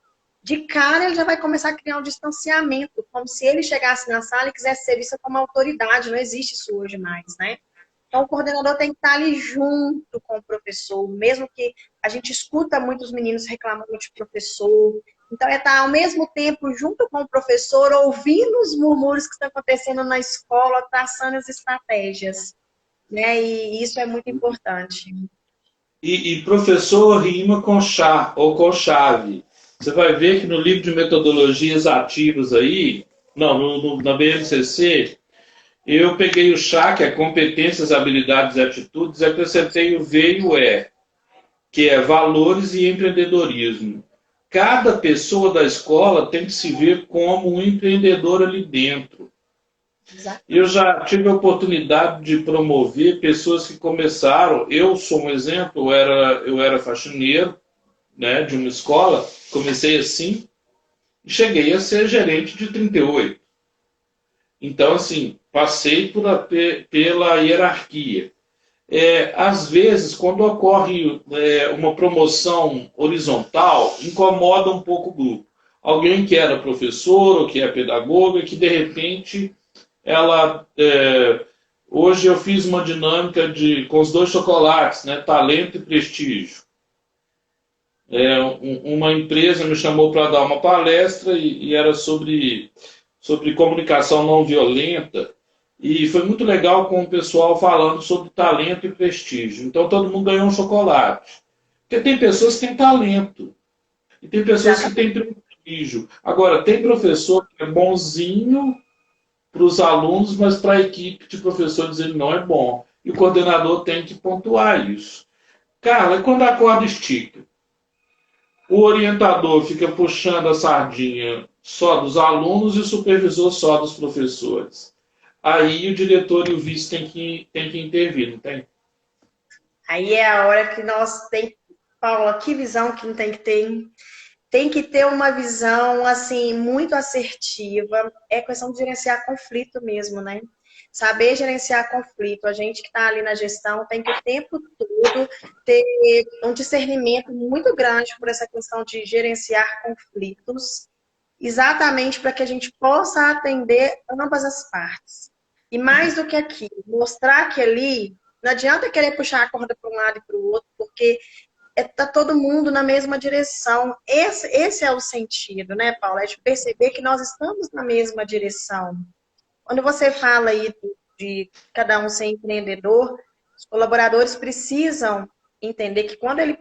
De cara, ele já vai começar a criar um distanciamento, como se ele chegasse na sala e quisesse ser visto como autoridade. Não existe isso hoje mais, né? Então, o coordenador tem que estar ali junto com o professor, mesmo que a gente escuta muitos meninos reclamando de professor. Então, é estar ao mesmo tempo junto com o professor, ouvindo os murmúrios que estão acontecendo na escola, traçando as estratégias, né? E isso é muito importante. E professor rima com chá ou com chave. Você vai ver que no livro de metodologias ativas aí, não, na BNCC, eu peguei o chá, que é competências, habilidades e atitudes, e acrescentei o V e o E, que é valores e empreendedorismo. Cada pessoa da escola tem que se ver como um empreendedor ali dentro. Eu Exatamente. já tive a oportunidade de promover pessoas que começaram. Eu sou um exemplo, eu era faxineiro, né, de uma escola, comecei assim, e cheguei a ser gerente de 38. Então, assim, passei pela hierarquia. Às vezes, quando ocorre uma promoção horizontal, incomoda um pouco o grupo. Alguém que era professor ou que é pedagoga, que de repente ela. Hoje eu fiz uma dinâmica com os dois chocolates, né, talento e prestígio. Uma empresa me chamou para dar uma palestra e era sobre comunicação não violenta. E foi muito legal com o pessoal falando sobre talento e prestígio. Então todo mundo ganhou um chocolate. Porque tem pessoas que têm talento e tem pessoas que têm Exatamente. prestígio. Agora, tem professor que é bonzinho para os alunos, mas para a equipe de professores ele não é bom. E o coordenador tem que pontuar isso. Carla, e quando a corda estica? O orientador fica puxando a sardinha só dos alunos e o supervisor só dos professores. Aí o diretor e o vice tem que intervir, não tem? Aí é a hora que nós tem, Paula, que visão que não tem que ter, hein? Tem que ter uma visão, assim, muito assertiva. É questão de gerenciar conflito mesmo, né? Saber gerenciar conflito. A gente que está ali na gestão tem que o tempo todo ter um discernimento muito grande por essa questão de gerenciar conflitos, exatamente para que a gente possa atender ambas as partes. E mais do que aquilo, mostrar que ali não adianta querer puxar a corda para um lado e para o outro, porque tá todo mundo na mesma direção. Esse é o sentido, né, Paula? É de perceber que nós estamos na mesma direção. Quando você fala aí de cada um ser empreendedor, os colaboradores precisam entender que quando ele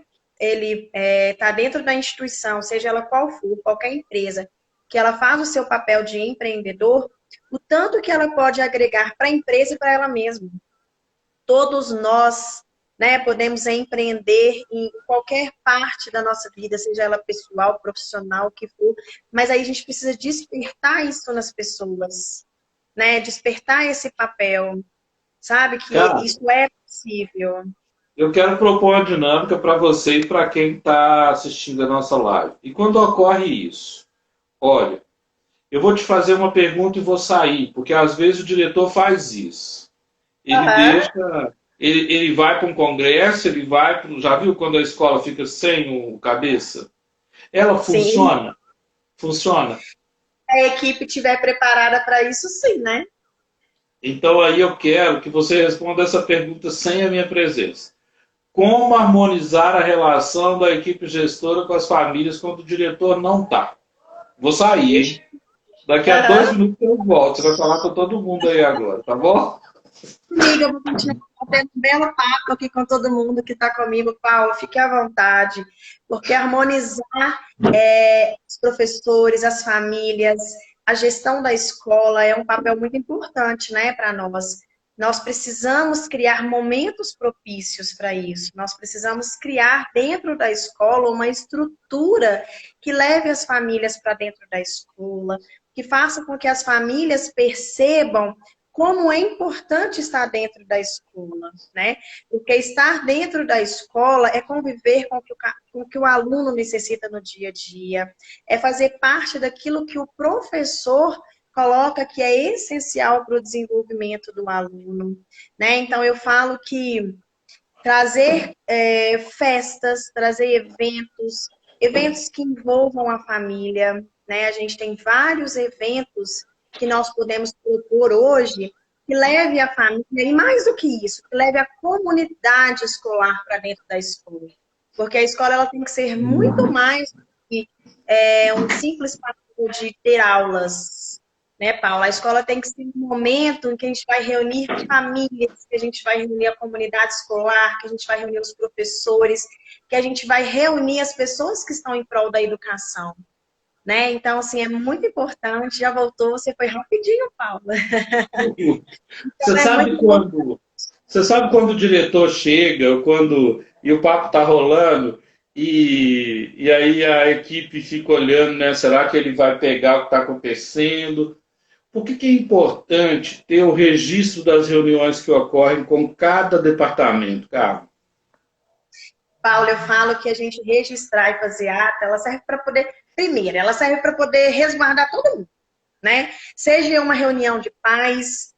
está dentro da instituição, seja ela qual for, qualquer empresa, que ela faz o seu papel de empreendedor, o tanto que ela pode agregar para a empresa e para ela mesma. Todos nós, né, podemos empreender em qualquer parte da nossa vida, seja ela pessoal, profissional, o que for, mas aí a gente precisa despertar isso nas pessoas, né? Despertar esse papel, sabe? Que Cara, isso é possível. eu quero propor uma dinâmica para você e para quem está assistindo a nossa live. E quando ocorre isso? Olha, eu vou te fazer uma pergunta e vou sair, porque às vezes o diretor faz isso. Ele Aham, deixa, ele vai para um congresso, ele vai para. Já viu quando a escola fica sem o cabeça? Ela sim. funciona? Funciona. A equipe estiver preparada para isso, sim, né? Então aí eu quero que você responda essa pergunta sem a minha presença. Como harmonizar a relação da equipe gestora com as famílias quando o diretor não está? Vou sair, Ixi. hein? Daqui a dois Aham. minutos eu volto. Você vai falar com todo mundo aí agora, tá bom? Amiga, eu vou continuar tendo um belo papo aqui com todo mundo que está comigo, Paulo. Fique à vontade, porque harmonizar os professores, as famílias, a gestão da escola é um papel muito importante, né, para nós. Nós precisamos criar momentos propícios para isso. Nós precisamos criar dentro da escola uma estrutura que leve as famílias para dentro da escola, que faça com que as famílias percebam como é importante estar dentro da escola, né? Porque estar dentro da escola é conviver com o que o aluno necessita no dia a dia, é fazer parte daquilo que o professor coloca que é essencial para o desenvolvimento do aluno, né? Então eu falo que trazer festas, trazer eventos que envolvam a família, né? A gente tem vários eventos que nós podemos propor hoje que leve a família, e mais do que isso, que leve a comunidade escolar para dentro da escola. Porque a escola ela tem que ser muito mais do que um simples papel de ter aulas, né, Paula? A escola tem que ser um momento em que a gente vai reunir famílias, que a gente vai reunir a comunidade escolar, que a gente vai reunir os professores, que a gente vai reunir as pessoas que estão em prol da educação, né? Então, assim, é muito importante. Já voltou, você foi rapidinho, Paula. Você Então, é muito sabe importante. quando, você sabe quando o diretor chega, ou quando e o papo está rolando e aí a equipe fica olhando, né? Será que ele vai pegar o que está acontecendo? Por que é importante ter o registro das reuniões que ocorrem com cada departamento, cara? Paula, eu falo que a gente registrar e fazer ata, ela serve para poder, primeiro, ela serve para poder resguardar todo mundo, né? Seja uma reunião de pais,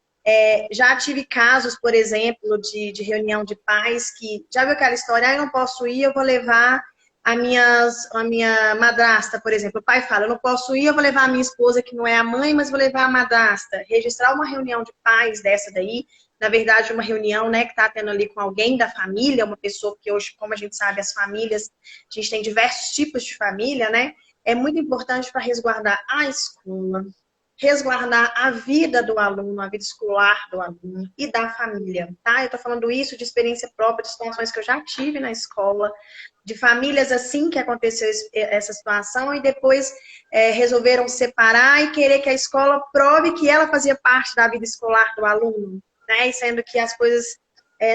já tive casos, por exemplo, de reunião de pais que, já viu aquela história, eu não posso ir, eu vou levar a minha madrasta, por exemplo. O pai fala, eu não posso ir, eu vou levar a minha esposa, que não é a mãe, mas vou levar a madrasta. Registrar uma reunião de pais dessa daí, na verdade, uma reunião, né, que está tendo ali com alguém da família, uma pessoa que hoje, como a gente sabe, as famílias, a gente tem diversos tipos de família, né? É muito importante para resguardar a escola, resguardar a vida do aluno, a vida escolar do aluno e da família, tá? Eu tô falando isso de experiência própria, de situações que eu já tive na escola, de famílias assim que aconteceu essa situação e depois resolveram separar e querer que a escola prove que ela fazia parte da vida escolar do aluno, né? E sendo que as coisas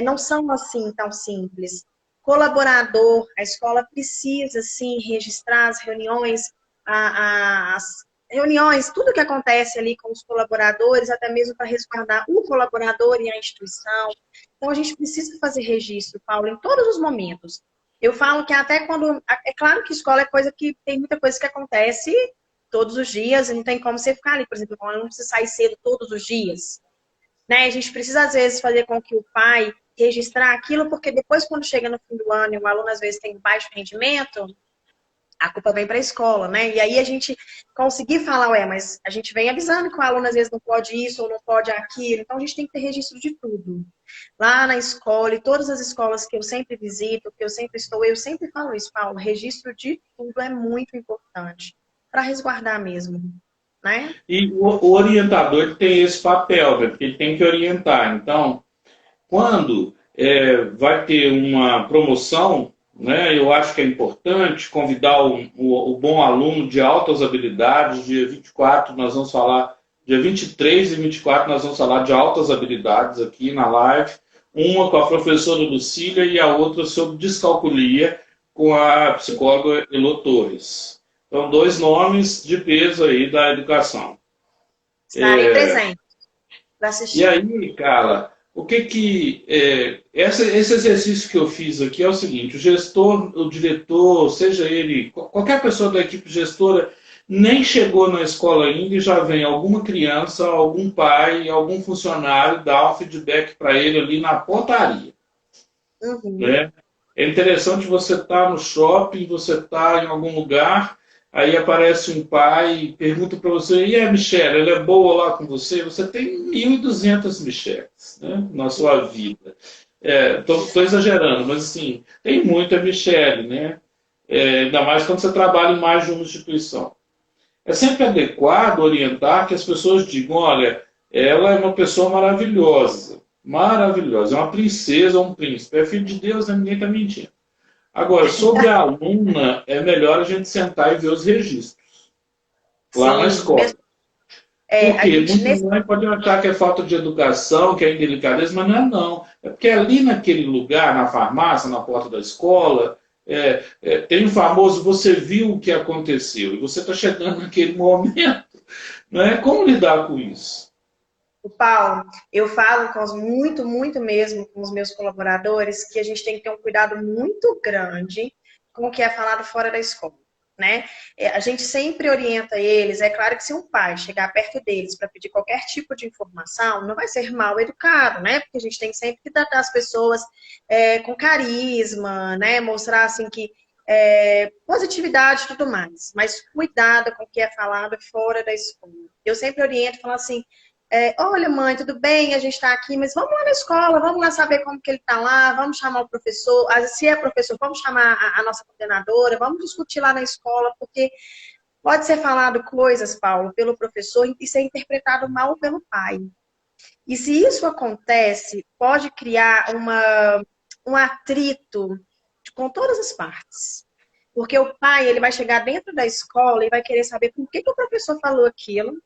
não são assim tão simples. Colaborador, a escola precisa sim registrar as reuniões, as reuniões, tudo que acontece ali com os colaboradores, até mesmo para resguardar o colaborador e a instituição. Então, a gente precisa fazer registro, Paulo, em todos os momentos. Eu falo que até quando... É claro que escola é coisa que tem muita coisa que acontece todos os dias, não tem como você ficar ali, por exemplo, não precisa sair cedo todos os dias, né? A gente precisa, às vezes, fazer com que o pai registrar aquilo, porque depois, quando chega no fim do ano e o aluno, às vezes, tem baixo rendimento, a culpa vem para a escola, né? E aí a gente conseguir falar, mas a gente vem avisando que o aluno, às vezes, não pode isso ou não pode aquilo, então a gente tem que ter registro de tudo. Lá na escola, e todas as escolas que eu sempre visito, que eu sempre estou, eu sempre falo isso, Paulo, registro de tudo é muito importante, para resguardar mesmo, né? E o orientador ele tem esse papel, né? Porque ele tem que orientar. Então, quando vai ter uma promoção, né, eu acho que é importante convidar o bom aluno de altas habilidades. Dia 24 nós vamos falar, dia 23 e 24 nós vamos falar de altas habilidades aqui na live. Uma com a professora Lucília e a outra sobre descalculia com a psicóloga Elô Torres. Então, dois nomes de peso aí da educação. Estarem presentes para E assistir. aí, cara, o que que esse exercício que eu fiz aqui é o seguinte: o gestor, o diretor, seja ele qualquer pessoa da equipe gestora, nem chegou na escola ainda e já vem alguma criança, algum pai, algum funcionário dar um feedback para ele ali na portaria, Uhum. né? É interessante você estar no shopping, você estar em algum lugar, aí aparece um pai e pergunta para você: e a Michelle, ela é boa lá com você? Você tem 1.200 Michelles, né, na sua vida. Estou exagerando, mas assim, tem muita Michelle, né? Ainda mais quando você trabalha em mais de uma instituição. É sempre adequado orientar que as pessoas digam: olha, ela é uma pessoa maravilhosa, maravilhosa, é uma princesa ou um príncipe, é filho de Deus, né? Ninguém está mentindo. Agora, sobre a aluna, é melhor a gente sentar e ver os registros lá na Sim, escola. mesmo, Por a quê? gente Muitas nesse. mães podem achar que é falta de educação, que é indelicadeza, mas não é não. É porque ali naquele lugar, na farmácia, na porta da escola, tem o famoso você viu o que aconteceu e você está chegando naquele momento. Não é? Como lidar com isso? O Paulo, eu falo muito, muito mesmo com os meus colaboradores que a gente tem que ter um cuidado muito grande com o que é falado fora da escola, né? A gente sempre orienta eles, é claro que se um pai chegar perto deles para pedir qualquer tipo de informação, não vai ser mal educado, né? Porque a gente tem sempre que tratar as pessoas com carisma, né? Mostrar assim que positividade e tudo mais, mas cuidado com o que é falado fora da escola. Eu sempre oriento, falo assim, olha, mãe, tudo bem? A gente está aqui, mas vamos lá na escola, vamos lá saber como que ele está lá, vamos chamar o professor, se é professor, vamos chamar a nossa coordenadora, vamos discutir lá na escola, porque pode ser falado coisas, Paulo, pelo professor e ser interpretado mal pelo pai. E se isso acontece, pode criar um atrito com todas as partes. Porque o pai, ele vai chegar dentro da escola e vai querer saber por que o professor falou aquilo.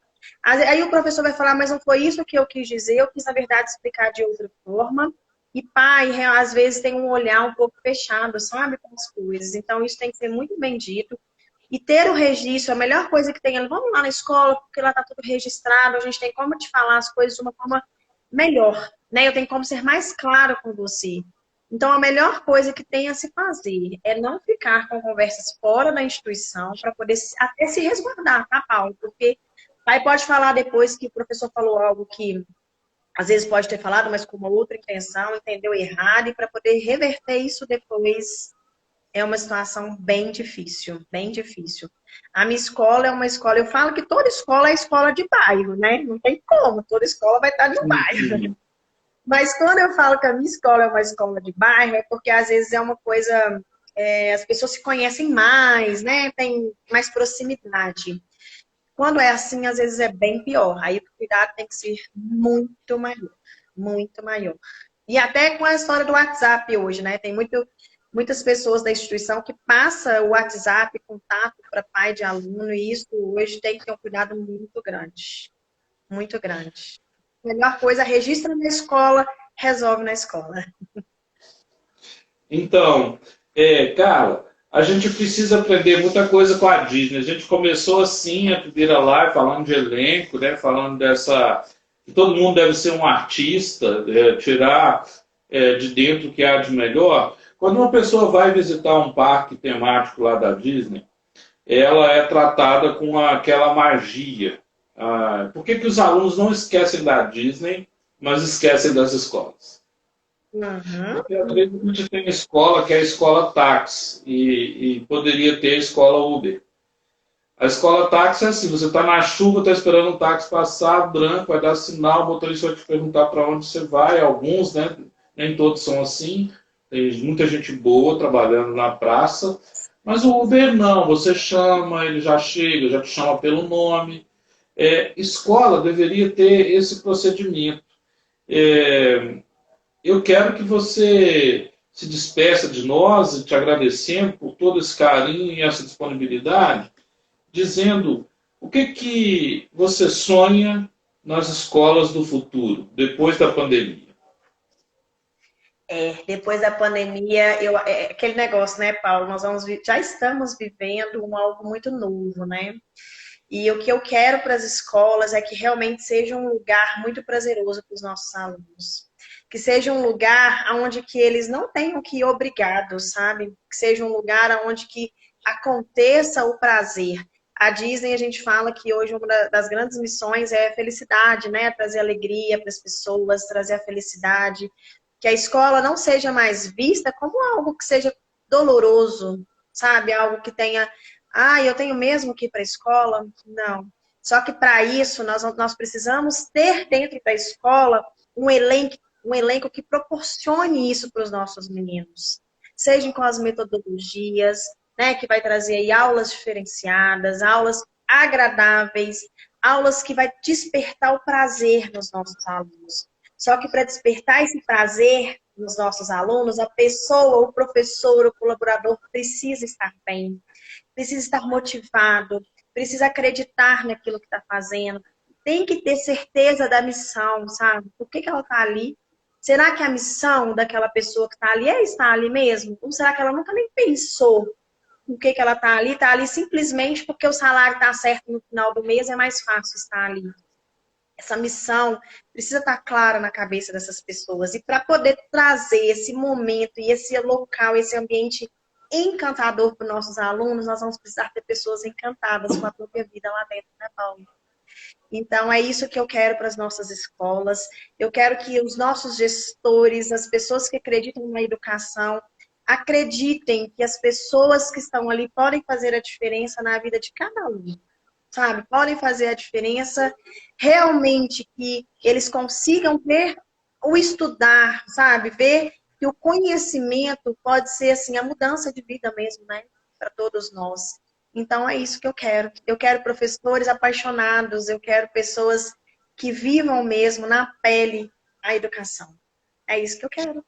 Aí o professor vai falar, mas não foi isso que eu quis dizer, eu quis, na verdade, explicar de outra forma. E pai, às vezes, tem um olhar um pouco fechado, sabe, com as coisas. Então, isso tem que ser muito bem dito. E ter o registro, a melhor coisa que tem é, vamos lá na escola, porque lá está tudo registrado, a gente tem como te falar as coisas de uma forma melhor, né? Eu tenho como ser mais claro com você. Então, a melhor coisa que tem a se fazer é não ficar com conversas fora da instituição para poder até se resguardar, tá, Paulo? Porque aí pode falar depois que o professor falou algo que às vezes pode ter falado, mas com uma outra intenção, entendeu errado, e para poder reverter isso depois é uma situação bem difícil, bem difícil. A minha escola é uma escola, eu falo que toda escola é escola de bairro, né? Não tem como, toda escola vai estar no bairro. Sim. Mas quando eu falo que a minha escola é uma escola de bairro, é porque às vezes é uma coisa, as pessoas se conhecem mais, né? Tem mais proximidade. Quando é assim, às vezes é bem pior. Aí o cuidado tem que ser muito maior, muito maior. E até com a história do WhatsApp hoje, né? Tem muitas pessoas da instituição que passa o WhatsApp, contato para pai de aluno, e isso hoje tem que ter um cuidado muito grande. Muito grande. A melhor coisa, registra na escola, resolve na escola. Então, cara, a gente precisa aprender muita coisa com a Disney. A gente começou assim a primeira live falando de elenco, né? Falando dessa que todo mundo deve ser um artista, tirar de dentro o que há de melhor. Quando uma pessoa vai visitar um parque temático lá da Disney, ela é tratada com aquela magia. Por que os alunos não esquecem da Disney, mas esquecem das escolas? Uhum. Porque às vezes a gente tem escola que é a escola táxi e poderia ter a escola Uber. A escola táxi é assim, você está na chuva, está esperando um táxi passar, branco, vai dar sinal, o motorista vai te perguntar para onde você vai, alguns, né? Nem todos são assim, tem muita gente boa trabalhando na praça, mas o Uber não, você chama, ele já chega, já te chama pelo nome. Escola deveria ter esse procedimento. Eu quero que você se despeça de nós, te agradecendo por todo esse carinho e essa disponibilidade, dizendo o que você sonha nas escolas do futuro, depois da pandemia. Depois da pandemia, aquele negócio, né, Paulo? Já estamos vivendo algo muito novo, né? E o que eu quero para as escolas é que realmente seja um lugar muito prazeroso para os nossos alunos. Que seja um lugar onde que eles não tenham que ir obrigados, sabe? Que seja um lugar onde que aconteça o prazer. A Disney, a gente fala que hoje uma das grandes missões é a felicidade, né? Trazer alegria para as pessoas, trazer a felicidade. Que a escola não seja mais vista como algo que seja doloroso, sabe? Algo que tenha, eu tenho mesmo que ir para a escola? Não. Só que para isso, nós precisamos ter dentro da escola um elenco que proporcione isso para os nossos meninos. Sejam com as metodologias, né, que vai trazer aí aulas diferenciadas, aulas agradáveis, aulas que vai despertar o prazer nos nossos alunos. Só que para despertar esse prazer nos nossos alunos, a pessoa, o professor, o colaborador precisa estar bem, precisa estar motivado, precisa acreditar naquilo que está fazendo, tem que ter certeza da missão, sabe? Por que ela está ali? Será que a missão daquela pessoa que está ali é estar ali mesmo? Ou será que ela nunca nem pensou por que ela está ali? Está ali simplesmente porque o salário está certo no final do mês, é mais fácil estar ali. Essa missão precisa estar clara na cabeça dessas pessoas. E para poder trazer esse momento e esse local, esse ambiente encantador para os nossos alunos, nós vamos precisar ter pessoas encantadas com a própria vida lá dentro, né, Paulo? Então, é isso que eu quero para as nossas escolas. Eu quero que os nossos gestores, as pessoas que acreditam na educação, acreditem que as pessoas que estão ali podem fazer a diferença na vida de cada aluno, sabe? Podem fazer a diferença realmente, que eles consigam ver o estudar, sabe? Ver que o conhecimento pode ser, assim, a mudança de vida mesmo, né? Para todos nós. Então, é isso que eu quero. Eu quero professores apaixonados, eu quero pessoas que vivam mesmo na pele a educação. É isso que eu quero.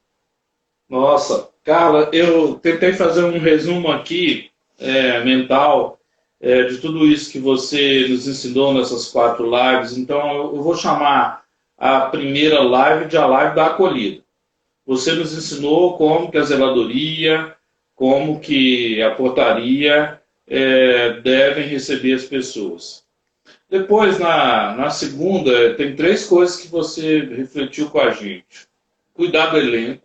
Nossa, Carla, eu tentei fazer um resumo aqui, mental, de tudo isso que você nos ensinou nessas 4 lives. Então, eu vou chamar a primeira live de a live da acolhida. Você nos ensinou como que a zeladoria, como que a portaria devem receber as pessoas. Depois, na segunda, tem 3 coisas que você refletiu com a gente. Cuidar do elenco,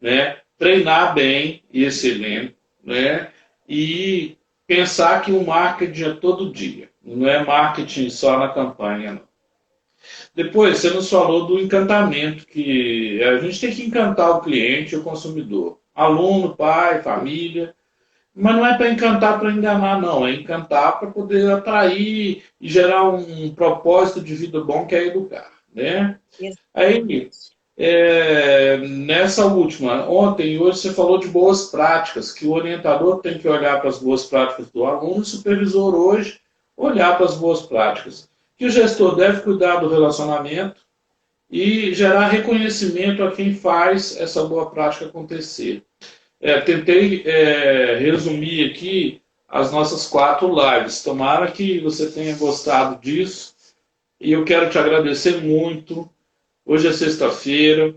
né? Treinar bem esse elenco, né? E pensar que o marketing é todo dia. Não é marketing só na campanha, não. Depois, você nos falou do encantamento, que a gente tem que encantar o cliente e o consumidor. Aluno, pai, família. Mas não é para encantar para enganar, não. É encantar para poder atrair e gerar um propósito de vida bom, que é educar, né? Aí, nessa última, ontem e hoje, você falou de boas práticas, que o orientador tem que olhar para as boas práticas do aluno, o supervisor hoje olhar para as boas práticas. Que o gestor deve cuidar do relacionamento e gerar reconhecimento a quem faz essa boa prática acontecer. Tentei resumir aqui as nossas 4 lives. Tomara que você tenha gostado disso. E eu quero te agradecer muito. Hoje é sexta-feira.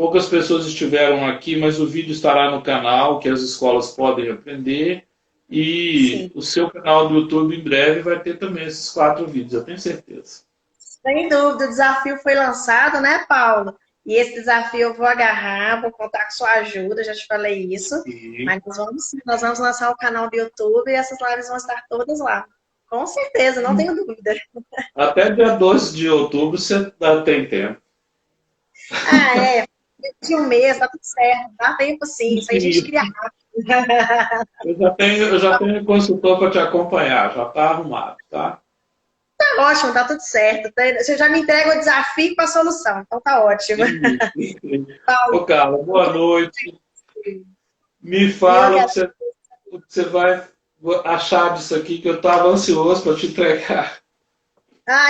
Poucas pessoas estiveram aqui, mas o vídeo estará no canal, que as escolas podem aprender. E Sim. o seu canal do YouTube em breve vai ter também esses 4 vídeos, eu tenho certeza. Sem dúvida, o desafio foi lançado, né, Paulo? E esse desafio eu vou agarrar, vou contar com sua ajuda, já te falei isso. E Mas nós vamos lançar o canal do YouTube e essas lives vão estar todas lá. Com certeza, não tenho dúvida. até dia 12 de outubro você tem tempo. Ah, é. De um mês, tá tudo certo. Dá tempo sim. Isso aí a gente cria Isso. rápido. Eu já tenho consultor para te acompanhar, já está arrumado, tá? Tá ótimo, tá tudo certo. Você já me entrega o desafio com a solução. Então tá ótimo. Isso. Paulo, Ô, Carla, boa noite. Me e eu fala o que você vai achar disso aqui, que eu estava ansioso para te entregar.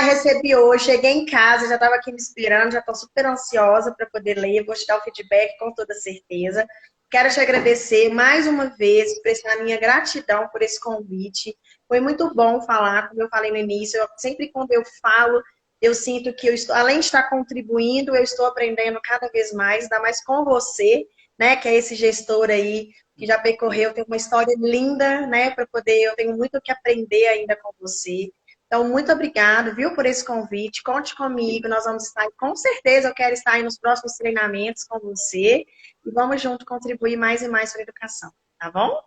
recebi hoje, cheguei em casa, já estava aqui me esperando, já estou super ansiosa para poder ler, vou te dar o feedback com toda certeza. Quero te agradecer mais uma vez, expressar a minha gratidão por esse convite. Foi muito bom falar, como eu falei no início, sempre quando eu falo, eu sinto que eu estou, além de estar contribuindo, eu estou aprendendo cada vez mais, ainda mais com você, né, que é esse gestor aí que já percorreu, tem uma história linda, né, para poder, eu tenho muito o que aprender ainda com você. Então, muito obrigado, viu, por esse convite. Conte comigo, nós vamos estar, com certeza, eu quero estar aí nos próximos treinamentos com você e vamos junto contribuir mais e mais para a educação, tá bom?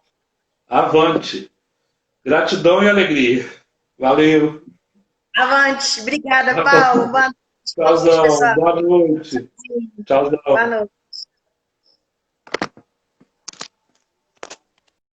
Avante. Gratidão e alegria. Valeu. Avante. Obrigada, Tá bom. Paulo. Boa noite, Tchauzão. pessoal. Boa noite. Boa Tchauzão. noite.